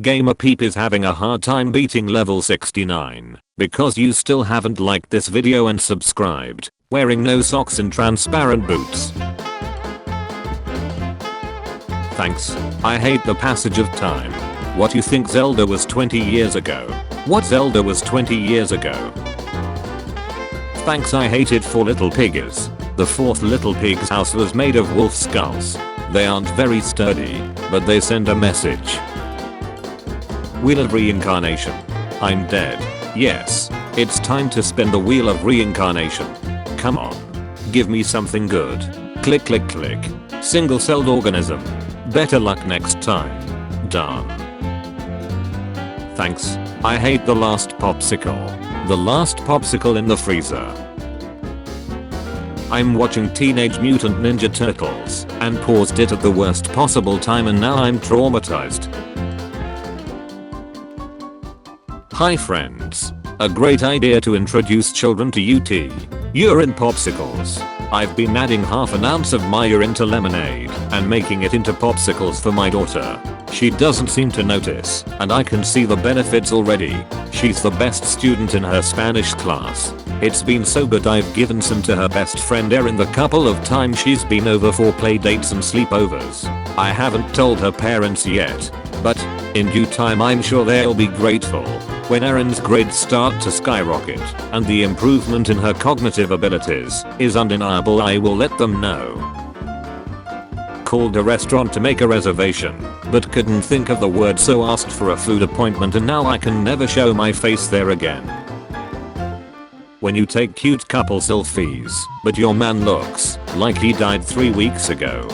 Gamer Peep is having a hard time beating level 69 because you still haven't liked this video and subscribed, wearing no socks and transparent boots. Thanks. I hate the passage of time. What you think Zelda was 20 years ago? What Zelda was 20 years ago? Thanks. I hated 4 Little Piggies. The 4th Little Pig's house was made of wolf skulls. They aren't very sturdy, but they send a message. Wheel of Reincarnation. I'm dead. Yes, it's time to spin the wheel of reincarnation. Come on. Give me something good. Click click click. Single-celled organism. Better luck next time. Done. Thanks. I hate the last popsicle. The last popsicle in the freezer. I'm watching Teenage Mutant Ninja Turtles and paused it at the worst possible time and now I'm traumatized. Hi friends. A great idea to introduce children to UT. Urine popsicles. I've been adding half an ounce of my urine to lemonade and making it into popsicles for my daughter. She doesn't seem to notice and I can see the benefits already. She's the best student in her Spanish class. It's been so good I've given some to her best friend Erin the couple of times she's been over for play dates and sleepovers. I haven't told her parents yet, but in due time I'm sure they'll be grateful. When Erin's grades start to skyrocket and the improvement in her cognitive abilities is undeniable, I will let them know. Called a restaurant to make a reservation, but couldn't think of the word so asked for a food appointment and now I can never show my face there again. When you take cute couple selfies, but your man looks like he died 3 weeks ago.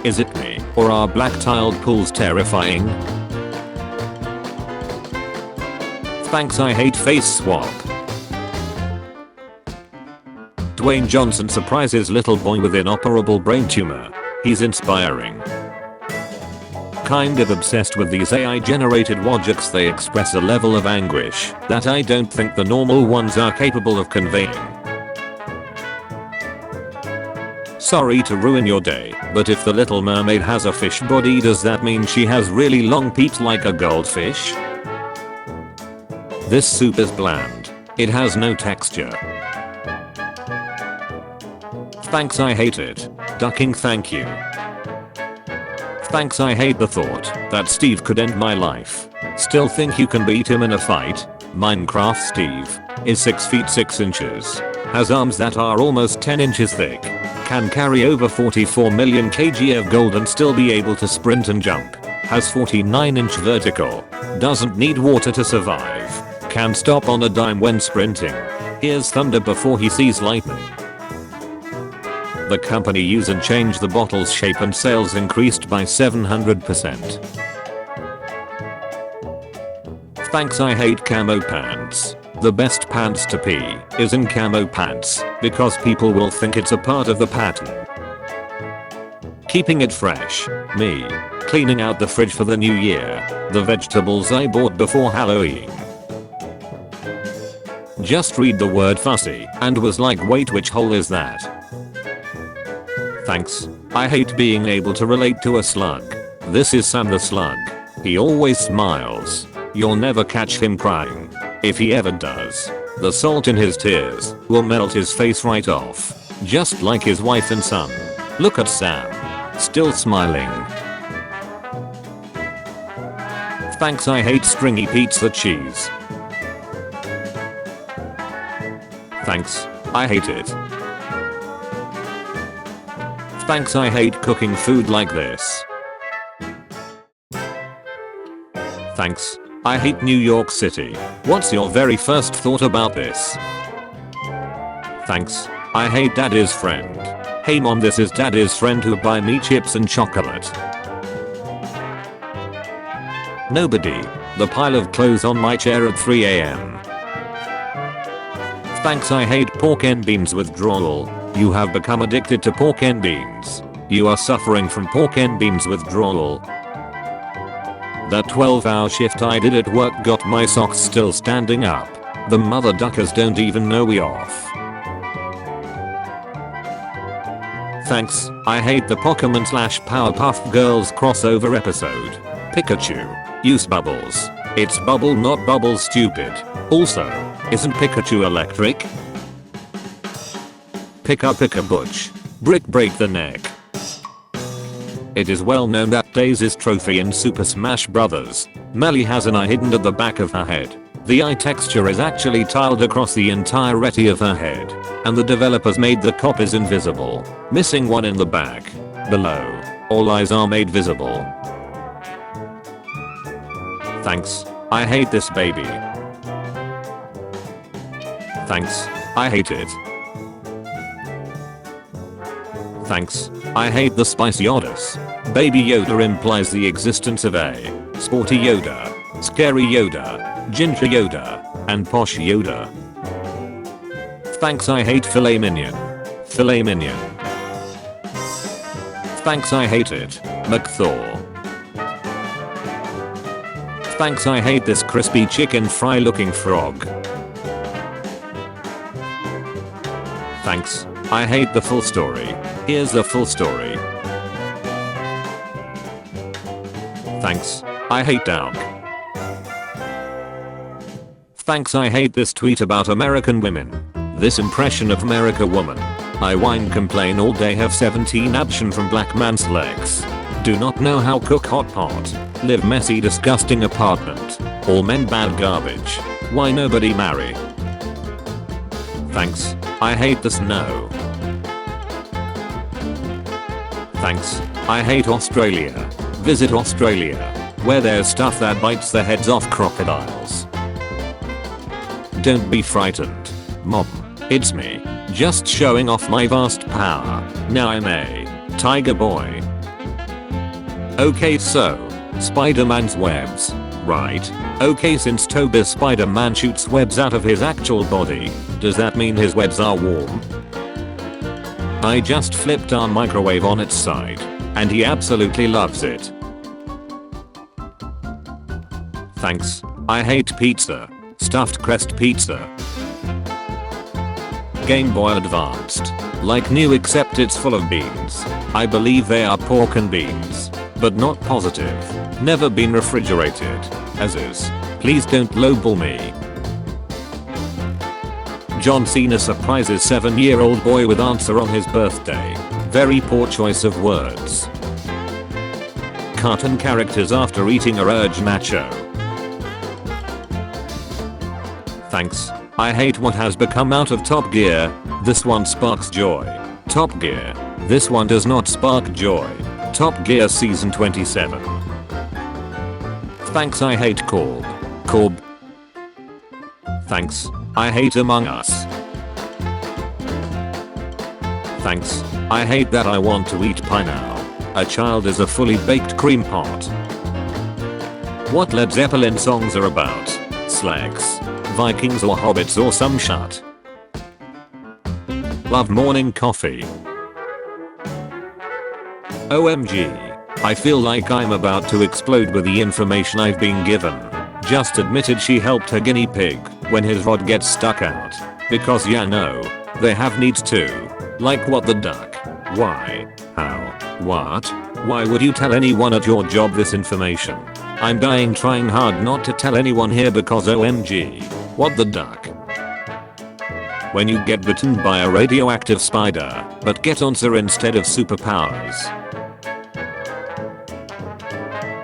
Is it me, or are black tiled pools terrifying? Thanks. I hate face swap. Dwayne Johnson surprises little boy with inoperable brain tumor. He's inspiring. Kind of obsessed with these AI generated widgets. They express a level of anguish that I don't think the normal ones are capable of conveying. Sorry to ruin your day, but if the Little Mermaid has a fish body, does that mean she has really long feet like a goldfish? This soup is bland. It has no texture. Thanks. I hate it. Ducking. Thank you. Thanks. I hate the thought that Steve could end my life. Still think you can beat him in a fight? Minecraft Steve is 6 feet 6 inches. Has arms that are almost 10 inches thick. Can carry over 44 million kg of gold and still be able to sprint and jump. Has 49-inch vertical. Doesn't need water to survive. Can stop on a dime when sprinting. Hears thunder before he sees lightning. The company used and changed the bottle's shape and sales increased by 700%. Thanks. I hate camo pants. The best pants to pee is in camo pants because people will think it's a part of the pattern. Keeping it fresh. Me. Cleaning out the fridge for the new year. The vegetables I bought before Halloween. Just read the word fussy and was like, wait, which hole is that? Thanks. I hate being able to relate to a slug. This is Sam the slug. He always smiles. You'll never catch him crying. If he ever does, the salt in his tears will melt his face right off. Just like his wife and son. Look at Sam. Still smiling. Thanks. I hate stringy pizza cheese. Thanks. I hate it. Thanks. I hate cooking food like this. Thanks. I hate New York City. What's your very first thought about this? Thanks. I hate Daddy's friend. Hey mom, this is Daddy's friend who buy me chips and chocolate. Nobody. The pile of clothes on my chair at 3 AM. Thanks. I hate pork and beans withdrawal. You have become addicted to pork and beans. You are suffering from pork and beans withdrawal. That 12-hour shift I did at work got my socks still standing up. The mother duckers don't even know we off. Thanks. I hate the Pokemon slash Powerpuff Girls crossover episode. Pikachu. Use bubbles. It's bubble not bubble stupid. Also, isn't Pikachu electric? Pika Butch. Brick break the neck. It is well known that Daisy's trophy in Super Smash Bros. Melly has an eye hidden at the back of her head. The eye texture is actually tiled across the entirety of her head, and the developers made the copies invisible, missing one in the back. Below, all eyes are made visible. Thanks. I hate this baby. Thanks. I hate it. Thanks. I hate the spicy oddities. Baby Yoda implies the existence of a sporty Yoda, scary Yoda, ginger Yoda, and posh Yoda. Thanks. I hate filet mignon. Filet mignon. Thanks. I hate it. McThaw. Thanks. I hate this crispy chicken fry looking frog. Thanks. I hate the full story. Here's the full story. Thanks. I hate Dank. Thanks. I hate this tweet about American women. This impression of America woman. I whine complain all day, have 17 action from black man's legs. Do not know how cook hot pot. Live messy disgusting apartment. All men bad garbage. Why nobody marry? Thanks. I hate the snow. Thanks. I hate Australia. Visit Australia, where there's stuff that bites the heads off crocodiles. Don't be frightened. Mom. It's me. Just showing off my vast power. Now I'm a tiger boy. Okay, so Spider-Man's webs, right? Okay, since Toby's Spider-Man shoots webs out of his actual body, does that mean his webs are warm? I just flipped our microwave on its side, and he absolutely loves it. Thanks. I hate pizza. Stuffed crust pizza. Game Boy Advanced. Like new except it's full of beans. I believe they are pork and beans. But not positive. Never been refrigerated. As is. Please don't lowball me. John Cena surprises 7-year-old boy with answer on his birthday. Very poor choice of words. Cartoon characters after eating a urge nacho. Thanks. I hate what has become out of Top Gear. This one sparks joy. Top Gear. This one does not spark joy. Top Gear Season 27. Thanks. I hate Corb. Thanks. I hate Among Us. Thanks. I hate that I want to eat pie now. A child is a fully baked cream pot. What Led Zeppelin songs are about? Slags, Vikings or hobbits or some shit. Love morning coffee. OMG. I feel like I'm about to explode with the information I've been given. Just admitted she helped her guinea pig when his rod gets stuck out. Because yeah no, they have needs too. Like what the duck? Why? How? What? Why would you tell anyone at your job this information? I'm dying trying hard not to tell anyone here because OMG. What the duck? When you get bitten by a radioactive spider, but get answer instead of superpowers.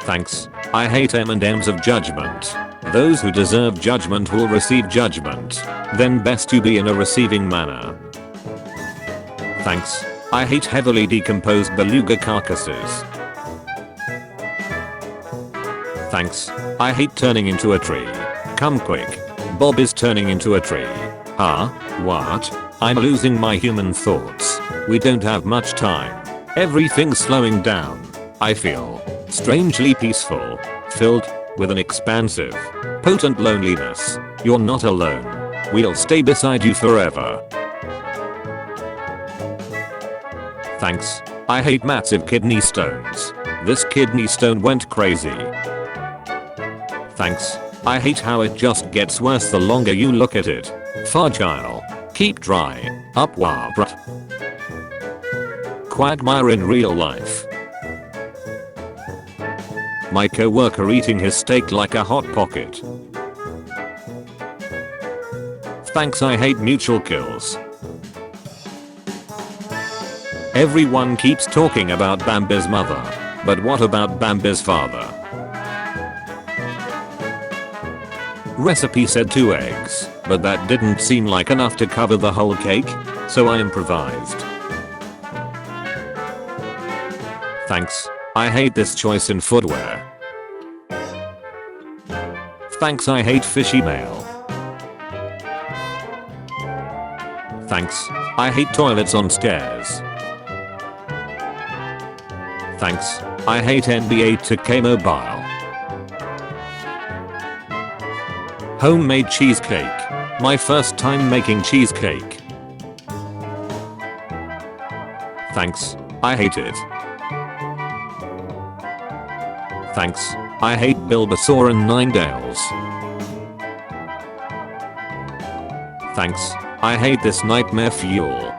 Thanks. I hate M&Ms of judgment. Those who deserve judgment will receive judgment. Then best to be in a receiving manner. Thanks. I hate heavily decomposed beluga carcasses. Thanks. I hate turning into a tree. Come quick. Bob is turning into a tree. Huh? What? I'm losing my human thoughts. We don't have much time. Everything's slowing down. I feel strangely peaceful, filled with an expansive, potent loneliness. You're not alone. We'll stay beside you forever. Thanks. I hate massive kidney stones. This kidney stone went crazy. Thanks. I hate how it just gets worse the longer you look at it. Fragile. Keep dry. Up wabrat. quagmire in real life. My coworker eating his steak like a hot pocket. Thanks, I hate mutual kills. Everyone keeps talking about Bambi's mother, but what about Bambi's father? Recipe said 2 eggs, but that didn't seem like enough to cover the whole cake, so I improvised. Thanks, I hate this choice in footwear. Thanks, I hate fishy mail. Thanks, I hate toilets on stairs. Thanks, I hate NBA 2K Mobile. Homemade cheesecake. My first time making cheesecake. Thanks, I hate it. Thanks, I hate Bulbasaur and Ninetales. Thanks, I hate this nightmare fuel.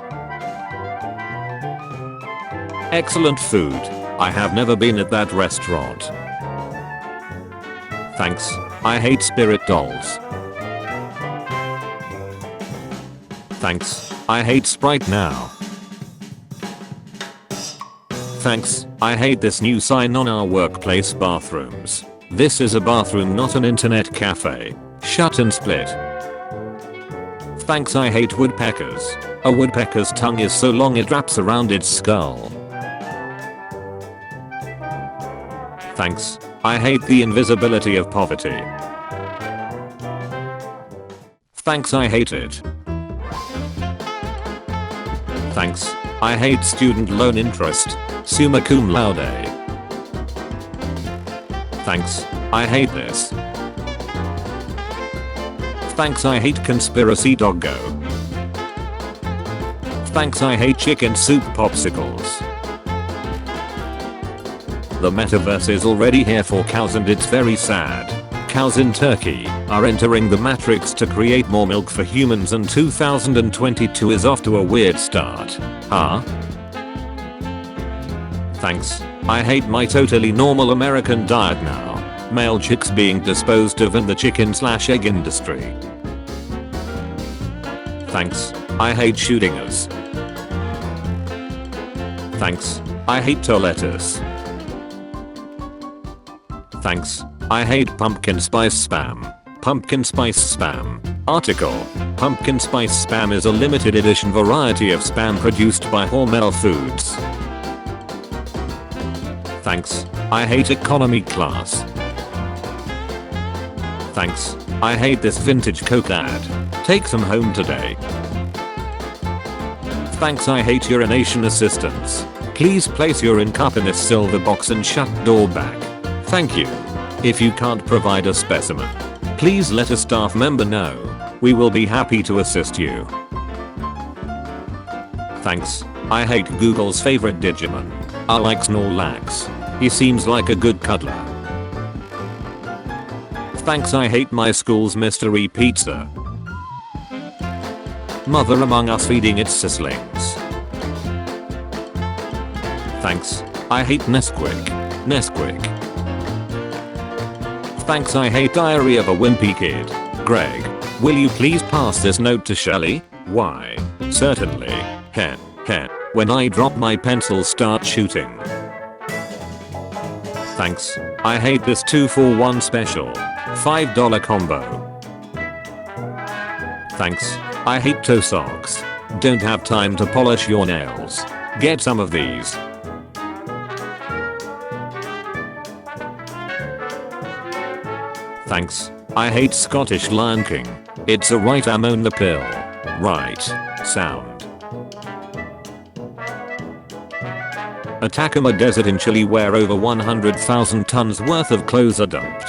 Excellent food. I have never been at that restaurant. Thanks, I hate spirit dolls. Thanks, I hate Sprite now. Thanks, I hate this new sign on our workplace bathrooms. This is a bathroom, not an internet cafe. Shut and split. Thanks, I hate woodpeckers. A woodpecker's tongue is so long it wraps around its skull. Thanks, I hate the invisibility of poverty. Thanks, I hate it. Thanks, I hate student loan interest. Summa cum laude. Thanks, I hate this. Thanks, I hate conspiracy doggo. Thanks, I hate chicken soup popsicles. The metaverse is already here for cows and it's very sad. Cows in Turkey are entering the matrix to create more milk for humans, and 2022 is off to a weird start. Huh? Thanks, I hate my totally normal American diet now. Male chicks being disposed of in the chicken/egg industry. Thanks, I hate shooting us. Thanks, I hate toiletus. Thanks, I hate pumpkin spice spam. Pumpkin spice spam. Article: Pumpkin spice spam is a limited edition variety of spam produced by Hormel Foods. Thanks, I hate economy class. Thanks, I hate this vintage Coke ad. Take some home today. Thanks, I hate urination assistants. Please place urine cup in this silver box and shut door back. Thank you. If you can't provide a specimen, please let a staff member know. We will be happy to assist you. Thanks, I hate Google's favorite Digimon. I like Snorlax. He seems like a good cuddler. Thanks, I hate my school's mystery pizza. Mother Among Us feeding its siblings. Thanks, I hate Nesquik. Thanks, I hate Diary of a Wimpy Kid. Greg, will you please pass this note to Shelly? Why? Certainly. Hen. When I drop my pencil, start shooting. Thanks, I hate this 2-for-1 special. $5 combo. Thanks, I hate toe socks. Don't have time to polish your nails. Get some of these. Thanks, I hate Scottish Lion King. It's a right, I'm on the pill. Right. Sound. Atacama Desert in Chile, where over 100,000 tons worth of clothes are dumped.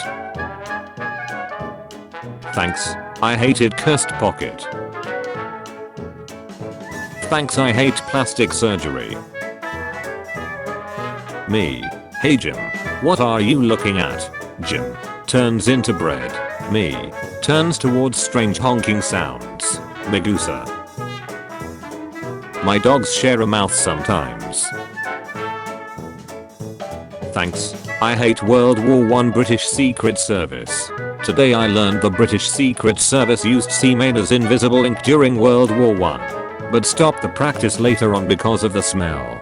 Thanks, I hated cursed pocket. Thanks, I hate plastic surgery. Me. Hey Jim, what are you looking at? Jim turns into bread. Me turns towards strange honking sounds. Megusa. My dogs share a mouth sometimes. Thanks. I hate World War I British Secret Service. Today I learned the British Secret Service used seamen as invisible ink during World War I. But stopped the practice later on because of the smell.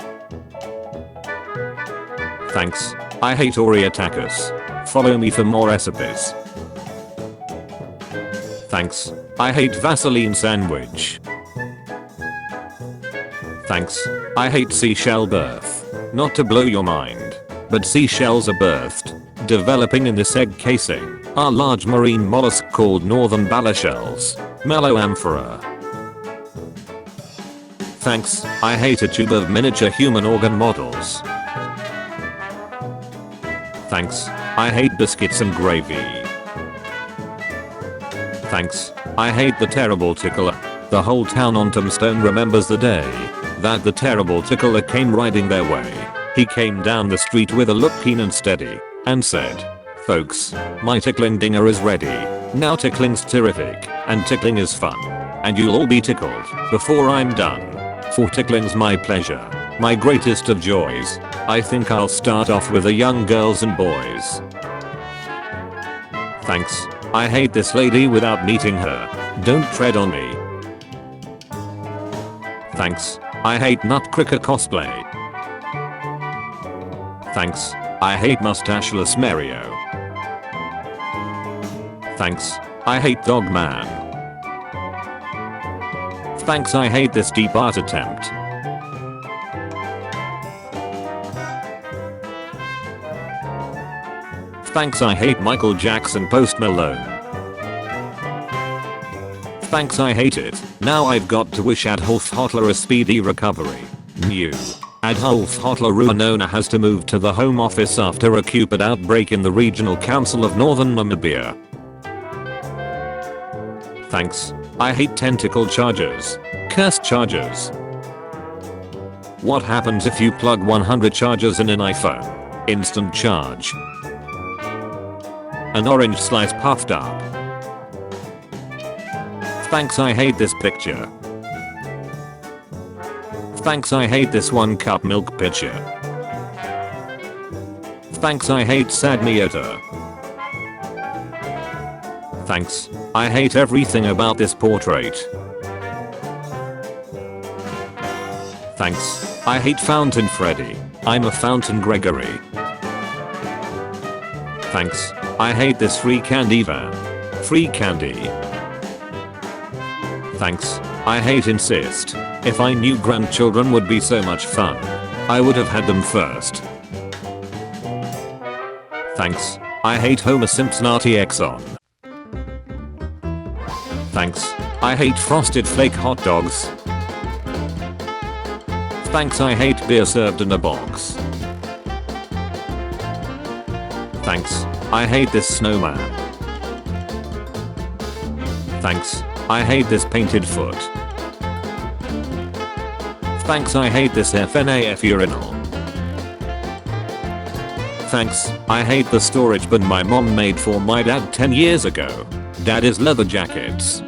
Thanks. I hate Ori attackers. Follow me for more recipes. Thanks. I hate Vaseline sandwich. Thanks. I hate seashell birth. Not to blow your mind, but seashells are birthed, developing in this egg casing, are large marine mollusk called northern bala-shells, Meloamphora. Thanks. I hate a tube of miniature human organ models. Thanks. I hate biscuits and gravy. Thanks. I hate the terrible tickler. The whole town on Tombstone remembers the day that the terrible tickler came riding their way. He came down the street with a look keen and steady and said, "Folks, my tickling dinger is ready. Now tickling's terrific and tickling is fun. And you'll all be tickled before I'm done. For tickling's my pleasure, my greatest of joys. I think I'll start off with the young girls and boys." Thanks. I hate this lady without meeting her. Don't tread on me. Thanks. I hate Nutcracker cosplay. Thanks. I hate mustacheless Mario. Thanks. I hate Dogman. Thanks. I hate this deep art attempt. Thanks. I hate Michael Jackson Post Malone. Thanks. I hate it. Now I've got to wish Adolf Hitler a speedy recovery. New. Adolf Hitler Ruinona has to move to the Home Office after a Cupid outbreak in the Regional Council of Northern Namibia. Thanks. I hate tentacle chargers. Cursed chargers. What happens if you plug 100 chargers in an iPhone? Instant charge. An orange slice puffed up. Thanks. I hate this picture. Thanks. I hate this 1 cup milk pitcher. Thanks. I hate sad Miota. Thanks. I hate everything about this portrait. Thanks. I hate Fountain Freddy. I'm a Fountain Gregory. Thanks. I hate this free candy van. Free candy. Thanks. I hate insist. If I knew grandchildren would be so much fun, I would have had them first. Thanks. I hate Homer Simpsonati Exxon. Thanks. I hate Frosted Flake hot dogs. Thanks. I hate beer served in a box. Thanks. I hate this snowman. Thanks. I hate this painted foot. Thanks. I hate this FNAF urinal. Thanks. I hate the storage bin my mom made for my dad 10 years ago. Daddy's leather jackets.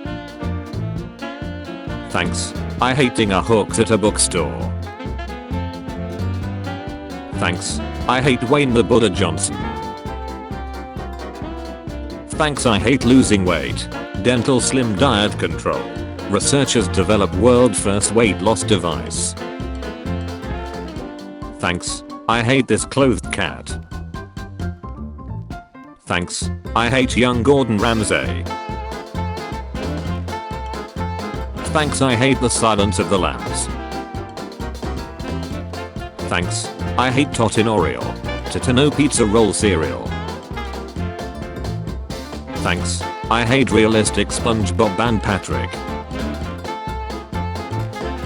Thanks. I hate dinger hooks at a bookstore. Thanks. I hate Wayne the Buddha Johnson. Thanks. I hate losing weight. Dental slim diet control. Researchers develop world first weight loss device. Thanks. I hate this clothed cat. Thanks. I hate young Gordon Ramsay. Thanks. I hate the silence of the lambs. Thanks. I hate Totinoreal. Totino pizza roll cereal. Thanks. I hate realistic SpongeBob and Patrick.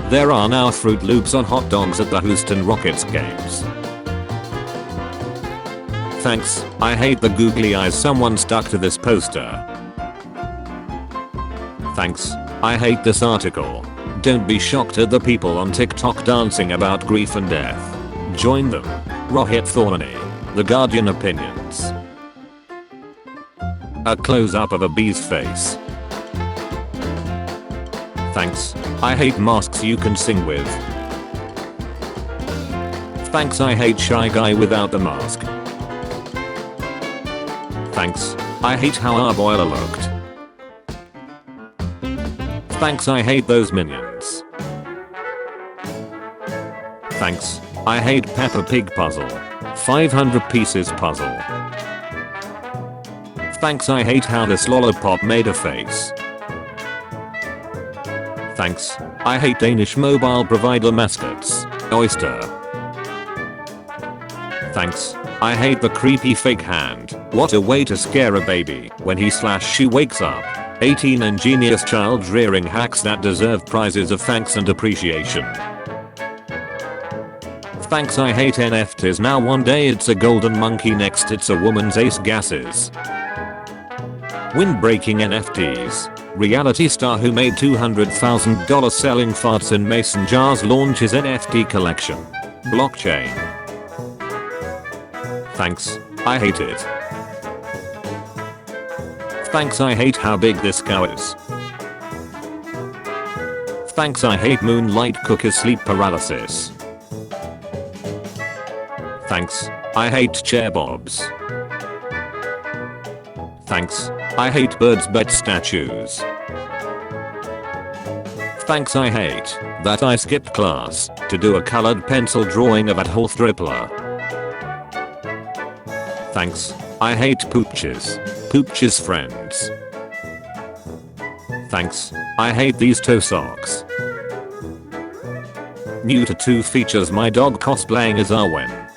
There are now Fruit Loops on hot dogs at the Houston Rockets games. Thanks. I hate the googly eyes someone stuck to this poster. Thanks. I hate this article. Don't be shocked at the people on TikTok dancing about grief and death. Join them. Rohit Thorny. The Guardian opinions. A close-up of a bee's face. Thanks. I hate masks you can sing with. Thanks. I hate shy guy without the mask. Thanks. I hate how our boiler looked. Thanks. I hate those minions. Thanks. I hate Peppa Pig puzzle. 500 pieces puzzle. Thanks. I hate how this lollipop made a face. Thanks. I hate Danish mobile provider mascots. Oyster. Thanks. I hate the creepy fake hand. What a way to scare a baby when he/she wakes up. 18 ingenious child rearing hacks that deserve prizes of thanks and appreciation. Thanks. I hate NFTs. Now one day it's a golden monkey, next it's a woman's ace gases. Wind-breaking NFTs. Reality star who made $200,000 selling farts in mason jars launches NFT collection. Blockchain. Thanks. I hate it. Thanks. I hate how big this cow is. Thanks. I hate moonlight cookies sleep paralysis. Thanks. I hate chair bobs. Thanks. I hate birds bed statues. Thanks. I hate that I skipped class to do a colored pencil drawing of a Health Rippler. Thanks. I hate pooches. Pooches friends. Thanks. I hate these toe socks. New to 2 features my dog cosplaying as Arwen.